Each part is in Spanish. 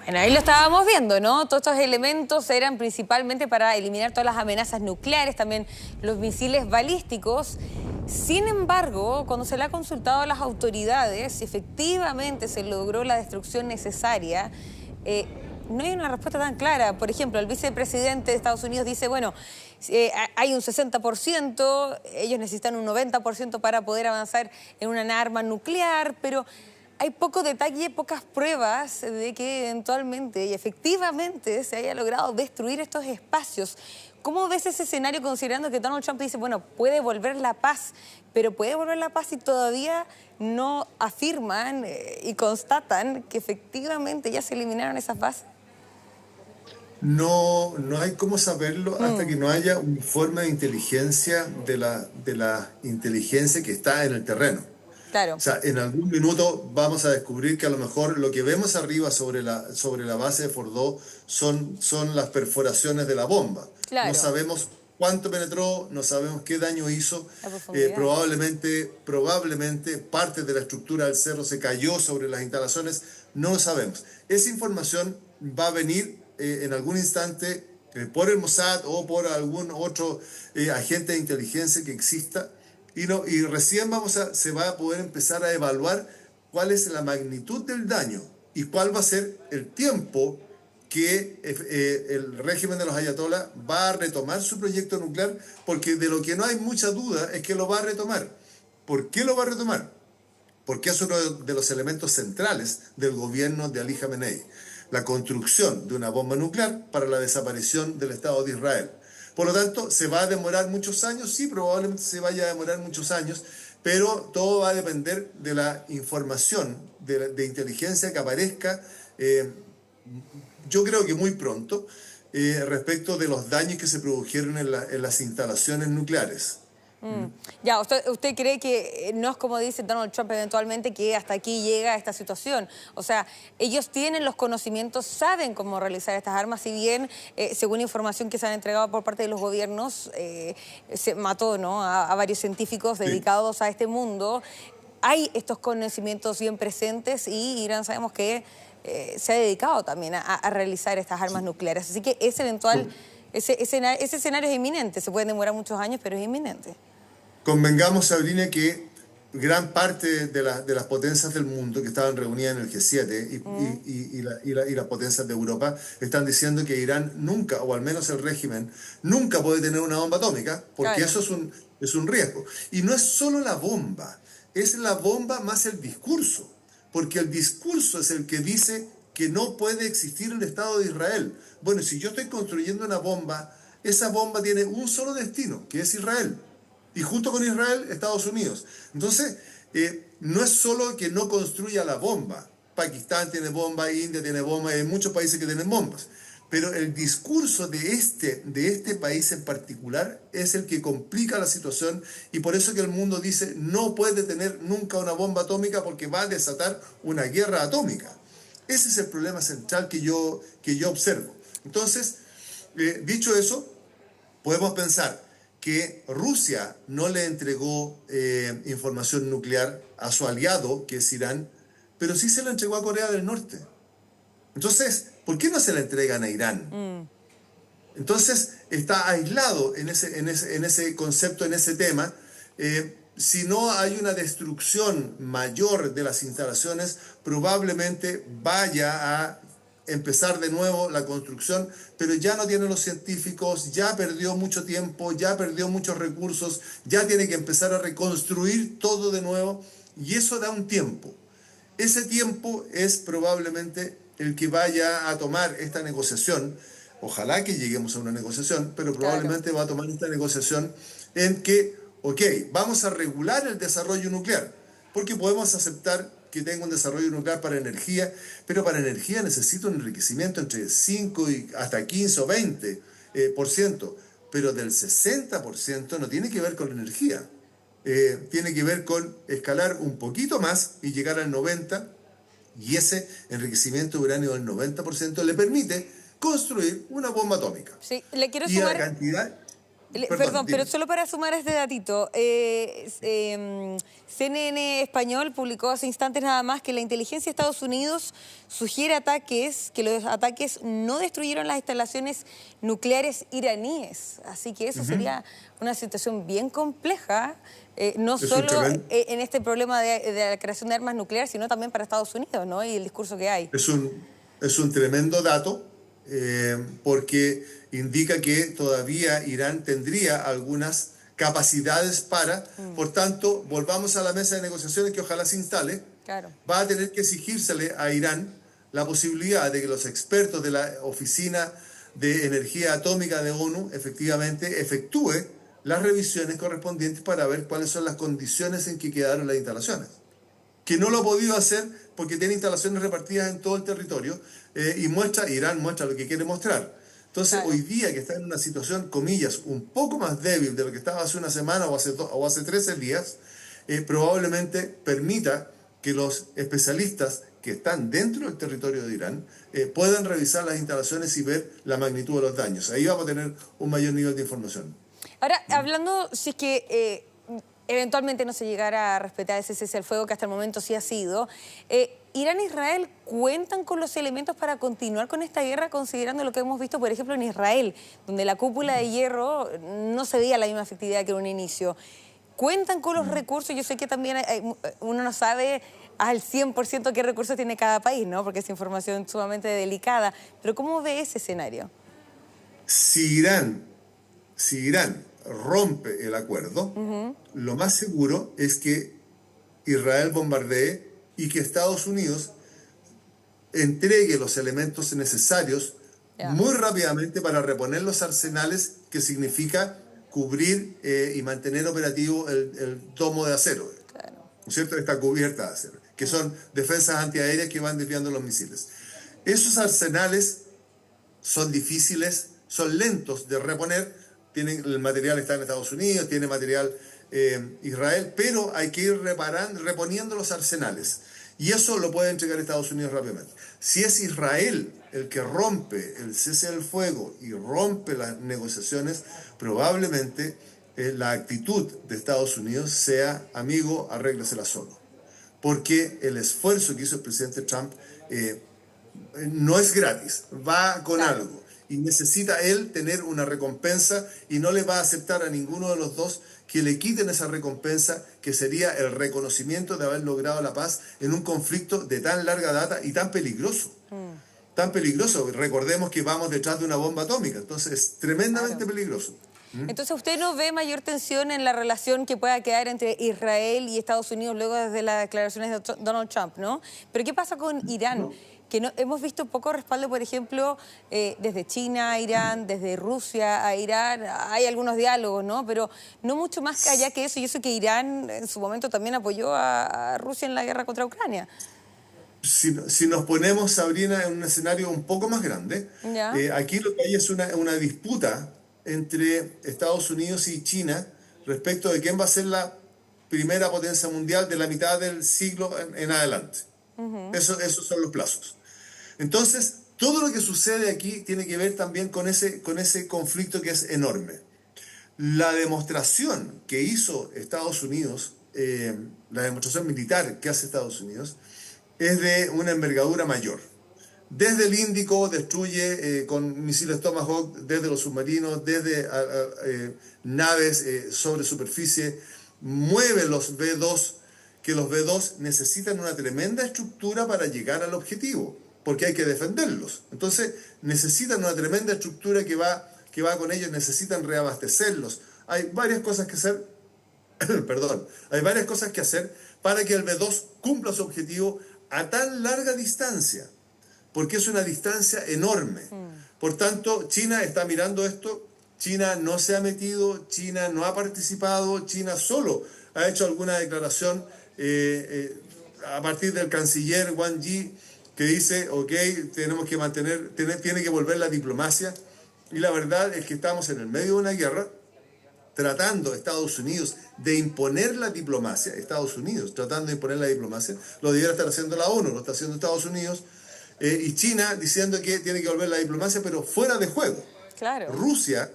Bueno, ahí lo estábamos viendo, ¿no? Todos estos elementos eran principalmente para eliminar todas las amenazas nucleares, también los misiles balísticos. Sin embargo, cuando se le ha consultado a las autoridades, efectivamente se logró la destrucción necesaria. No hay una respuesta tan clara. Por ejemplo, el vicepresidente de Estados Unidos dice, bueno, hay un 60%, ellos necesitan un 90% para poder avanzar en una arma nuclear, pero hay poco detalle, pocas pruebas de que eventualmente y efectivamente se haya logrado destruir estos espacios. ¿Cómo ves ese escenario considerando que Donald Trump dice, bueno, puede volver la paz, pero puede volver la paz y todavía no afirman y constatan que efectivamente ya se eliminaron esas bases? No hay cómo saberlo hasta que no haya un informe de inteligencia de la inteligencia que está en el terreno. Claro. O sea, en algún minuto vamos a descubrir que a lo mejor lo que vemos arriba sobre la base de Fordow son las perforaciones de la bomba. Claro. No sabemos cuánto penetró, no sabemos qué daño hizo. Probablemente parte de la estructura del cerro se cayó sobre las instalaciones, no lo sabemos. Esa información va a venir en algún instante por el Mossad o por algún otro agente de inteligencia que exista. Y recién se va a poder empezar a evaluar cuál es la magnitud del daño y cuál va a ser el tiempo que el régimen de los ayatolás va a retomar su proyecto nuclear, porque de lo que no hay mucha duda es que lo va a retomar. ¿Por qué lo va a retomar? Porque es uno de los elementos centrales del gobierno de Ali Khamenei, la construcción de una bomba nuclear para la desaparición del Estado de Israel. Por lo tanto, ¿se va a demorar muchos años? Sí, probablemente se vaya a demorar muchos años, pero todo va a depender de la información de inteligencia que aparezca, yo creo que muy pronto, respecto de los daños que se produjeron en las instalaciones nucleares. Ya, ¿usted cree que no es como dice Donald Trump eventualmente, que hasta aquí llega esta situación? O sea, ellos tienen los conocimientos, saben cómo realizar estas armas, si bien, según información que se han entregado por parte de los gobiernos, se mató, ¿no?, a varios científicos dedicados a este mundo. Hay estos conocimientos bien presentes y Irán sabemos que se ha dedicado también a realizar estas armas nucleares. Así que ese escenario es inminente. Se pueden demorar muchos años, pero es inminente. Convengamos, Sabrina, que gran parte de las potencias del mundo que estaban reunidas en el G7 y las potencias de Europa están diciendo que Irán nunca, o al menos el régimen, nunca puede tener una bomba atómica, porque claro, eso es un riesgo. Y no es solo la bomba, es la bomba más el discurso, porque el discurso es el que dice que no puede existir el Estado de Israel. Bueno, si yo estoy construyendo una bomba, esa bomba tiene un solo destino, que es Israel. Y junto con Israel, Estados Unidos. Entonces, no es solo que no construya la bomba. Pakistán tiene bomba, India tiene bomba, hay muchos países que tienen bombas. Pero el discurso de este país en particular es el que complica la situación, y por eso que el mundo dice no puede tener nunca una bomba atómica porque va a desatar una guerra atómica. Ese es el problema central que yo observo. Entonces, dicho eso, podemos pensar que Rusia no le entregó información nuclear a su aliado, que es Irán, pero sí se la entregó a Corea del Norte. Entonces, ¿por qué no se la entregan a Irán? Entonces, está aislado en ese concepto, en ese tema. Si no hay una destrucción mayor de las instalaciones, probablemente vaya a empezar de nuevo la construcción, pero ya no tiene los científicos, ya perdió mucho tiempo, ya perdió muchos recursos, ya tiene que empezar a reconstruir todo de nuevo, y eso da un tiempo. Ese tiempo es probablemente el que vaya a tomar esta negociación. Ojalá que lleguemos a una negociación, pero probablemente va a tomar esta negociación en que, ok, vamos a regular el desarrollo nuclear, porque podemos aceptar que tenga un desarrollo nuclear para energía, pero para energía necesita un enriquecimiento entre 5 y hasta 15 o 20%, pero del 60% no tiene que ver con la energía, tiene que ver con escalar un poquito más y llegar al 90%, y ese enriquecimiento de uranio del 90% le permite construir una bomba atómica. Sí, le quiero y sumar... la cantidad... Perdón, dime. pero solo para sumar este datito, CNN Español publicó hace instantes nada más que la inteligencia de Estados Unidos sugiere que los ataques no destruyeron las instalaciones nucleares iraníes. Así que eso sería una situación bien compleja, no Es un solo tremendo- en este problema de la creación de armas nucleares, sino también para Estados Unidos, ¿no? Y el discurso que hay. es un tremendo dato porque indica que todavía Irán tendría algunas capacidades para, por tanto, volvamos a la mesa de negociaciones que ojalá se instale, Claro. va a tener que exigírsele a Irán la posibilidad de que los expertos de la Oficina de Energía Atómica de ONU efectivamente efectúe las revisiones correspondientes para ver cuáles son las condiciones en que quedaron las instalaciones. Que no lo ha podido hacer porque tiene instalaciones repartidas en todo el territorio Irán muestra lo que quiere mostrar. Entonces, Claro. hoy día que está en una situación, comillas, un poco más débil de lo que estaba hace una semana o hace 13 días, probablemente permita que los especialistas que están dentro del territorio de Irán puedan revisar las instalaciones y ver la magnitud de los daños. Ahí vamos a tener un mayor nivel de información. Ahora, hablando, si es que eventualmente no se llegara a respetar ese cese al fuego, que hasta el momento sí ha sido, ¿Irán e Israel cuentan con los elementos para continuar con esta guerra, considerando lo que hemos visto, por ejemplo, en Israel, donde la cúpula de hierro no se veía la misma efectividad que en un inicio? ¿Cuentan con los recursos? Yo sé que también uno no sabe al 100% qué recursos tiene cada país, ¿no? Porque es información sumamente delicada. Pero ¿cómo ve ese escenario? Si Irán rompe el acuerdo, lo más seguro es que Israel bombardee y que Estados Unidos entregue los elementos necesarios muy rápidamente para reponer los arsenales, que significa cubrir y mantener operativo el domo de acero, Claro. ¿no es cierto? Esta cubierta de acero, que son defensas antiaéreas que van desviando los misiles. Esos arsenales son difíciles, son lentos de reponer, el material está en Estados Unidos, tiene material Israel, pero hay que ir reponiendo los arsenales. Y eso lo puede entregar Estados Unidos rápidamente. Si es Israel el que rompe el cese del fuego y rompe las negociaciones, probablemente la actitud de Estados Unidos sea: amigo, arréglesela solo. Porque el esfuerzo que hizo el presidente Trump no es gratis, va con algo. Y necesita él tener una recompensa, y no le va a aceptar a ninguno de los dos que le quiten esa recompensa, que sería el reconocimiento de haber logrado la paz en un conflicto de tan larga data y tan peligroso. Tan peligroso. Recordemos que vamos detrás de una bomba atómica, entonces es tremendamente peligroso. Entonces, ¿usted no ve mayor tensión en la relación que pueda quedar entre Israel y Estados Unidos luego desde las declaraciones de Donald Trump, ¿no? Pero ¿qué pasa con Irán? No. Que no, hemos visto poco respaldo, por ejemplo, desde China a Irán, desde Rusia a Irán. Hay algunos diálogos, ¿no? Pero no mucho más allá que eso. Y eso que Irán en su momento también apoyó a Rusia en la guerra contra Ucrania. Si nos ponemos, Sabrina, en un escenario un poco más grande, aquí lo que hay es una disputa entre Estados Unidos y China respecto de quién va a ser la primera potencia mundial de la mitad del siglo en adelante. Esos son los plazos. Entonces, todo lo que sucede aquí tiene que ver también con ese conflicto que es enorme. La demostración que hizo Estados Unidos, la demostración militar que hace Estados Unidos, es de una envergadura mayor. Desde el Índico destruye con misiles Tomahawk, desde los submarinos, desde naves sobre superficie, mueve los B-2, que los B-2 necesitan una tremenda estructura para llegar al objetivo, porque hay que defenderlos. Entonces necesitan una tremenda estructura que va con ellos, necesitan reabastecerlos. Hay varias cosas que hacer, hay varias cosas que hacer para que el B-2 cumpla su objetivo a tan larga distancia, porque es una distancia enorme. Por tanto, China está mirando esto, China no se ha metido, China no ha participado, China solo ha hecho alguna declaración a partir del canciller Wang Yi, que dice, ok, tenemos que tiene que volver la diplomacia, y la verdad es que estamos en el medio de una guerra, tratando Estados Unidos de imponer la diplomacia, lo debiera estar haciendo la ONU, lo está haciendo Estados Unidos, y China diciendo que tiene que volver la diplomacia, pero fuera de juego. Claro. Rusia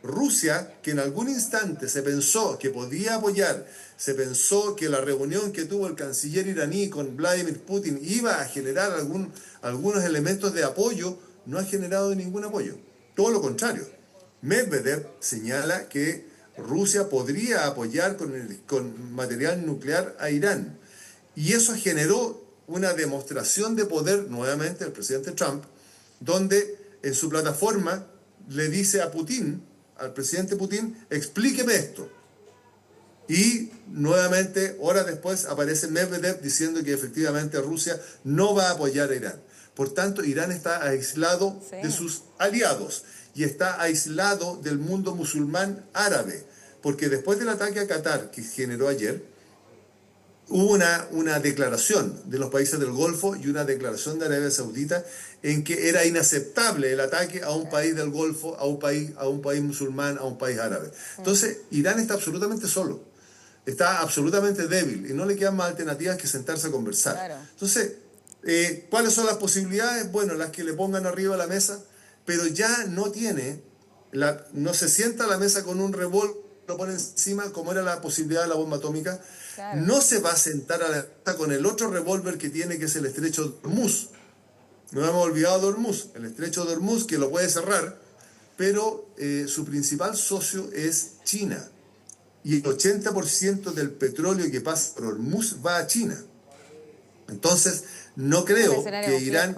Rusia, que en algún instante se pensó que podía apoyar, se pensó que la reunión que tuvo el canciller iraní con Vladimir Putin iba a generar algunos elementos de apoyo, no ha generado ningún apoyo. Todo lo contrario. Medvedev señala que Rusia podría apoyar con material nuclear a Irán. Y eso generó una demostración de poder, nuevamente, del presidente Trump, donde en su plataforma le dice a Putin, al presidente Putin, explíqueme esto. Y nuevamente, horas después, aparece Medvedev diciendo que efectivamente Rusia no va a apoyar a Irán. Por tanto, Irán está aislado de sus aliados y está aislado del mundo musulmán árabe, porque después del ataque a Qatar que generó ayer, hubo una declaración de los países del Golfo y una declaración de Arabia Saudita en que era inaceptable el ataque a un país del Golfo, a un país musulmán, a un país árabe. Entonces, Irán está absolutamente solo, está absolutamente débil y no le quedan más alternativas que sentarse a conversar. Claro. Entonces, ¿cuáles son las posibilidades? Bueno, las que le pongan arriba a la mesa, pero ya no se sienta a la mesa con un revólver, lo pone encima, como era la posibilidad de la bomba atómica. Claro. No se va a sentar a la mesa con el otro revólver que tiene, que es el estrecho de Hormuz. No hemos olvidado de Hormuz, el estrecho de Hormuz, que lo puede cerrar, pero su principal socio es China. Y el 80% del petróleo que pasa por Hormuz va a China. Entonces, no creo que Irán,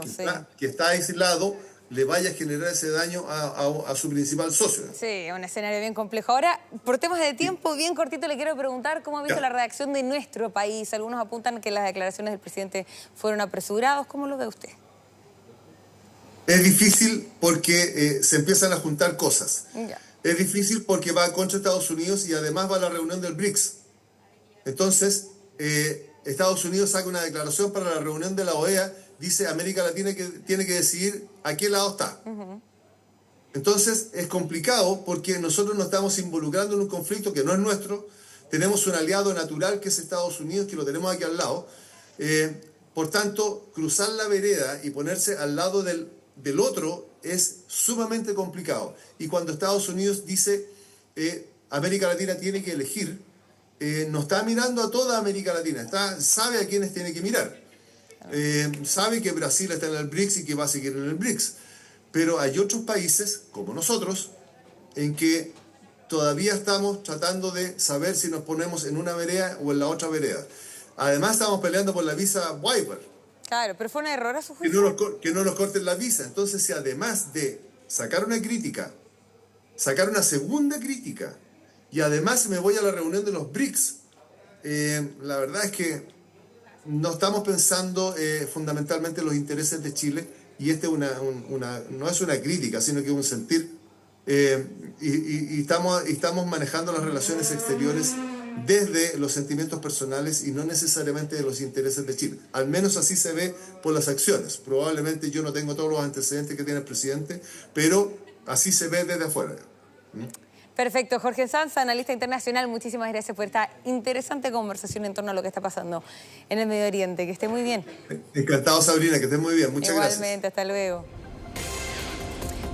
que está aislado, le vaya a generar ese daño a su principal socio. Sí, un escenario bien complejo. Ahora, por temas de tiempo, bien cortito, le quiero preguntar cómo ha visto la reacción de nuestro país. Algunos apuntan que las declaraciones del presidente fueron apresuradas. ¿Cómo lo ve usted? Es difícil porque se empiezan a juntar cosas. Ya. Es difícil porque va contra Estados Unidos y además va a la reunión del BRICS. Entonces, Estados Unidos saca una declaración para la reunión de la OEA, dice América Latina que tiene que decidir a qué lado está. Entonces es complicado porque nosotros nos estamos involucrando en un conflicto que no es nuestro, tenemos un aliado natural que es Estados Unidos, que lo tenemos aquí al lado, por tanto, cruzar la vereda y ponerse al lado del otro es sumamente complicado. Y cuando Estados Unidos dice América Latina tiene que elegir, no está mirando a toda América Latina, sabe a quiénes tiene que mirar. Sabe que Brasil está en el BRICS y que va a seguir en el BRICS. Pero hay otros países, como nosotros, en que todavía estamos tratando de saber si nos ponemos en una vereda o en la otra vereda. Además, estamos peleando por la visa Wiper. Claro, pero fue un error a su juicio. Que no nos corten la visa. Entonces, si además de sacar una crítica, sacar una segunda crítica, y además me voy a la reunión de los BRICS, la verdad es que no estamos pensando fundamentalmente en los intereses de Chile, y no es una crítica, sino que es un sentir, y estamos manejando las relaciones exteriores desde los sentimientos personales y no necesariamente de los intereses de Chile. Al menos así se ve por las acciones. Probablemente yo no tengo todos los antecedentes que tiene el presidente, pero así se ve desde afuera. Perfecto. Jorge Sanz, analista internacional, muchísimas gracias por esta interesante conversación en torno a lo que está pasando en el Medio Oriente. Que esté muy bien. Encantado, Sabrina, que esté muy bien. Muchas gracias. Igualmente, hasta luego.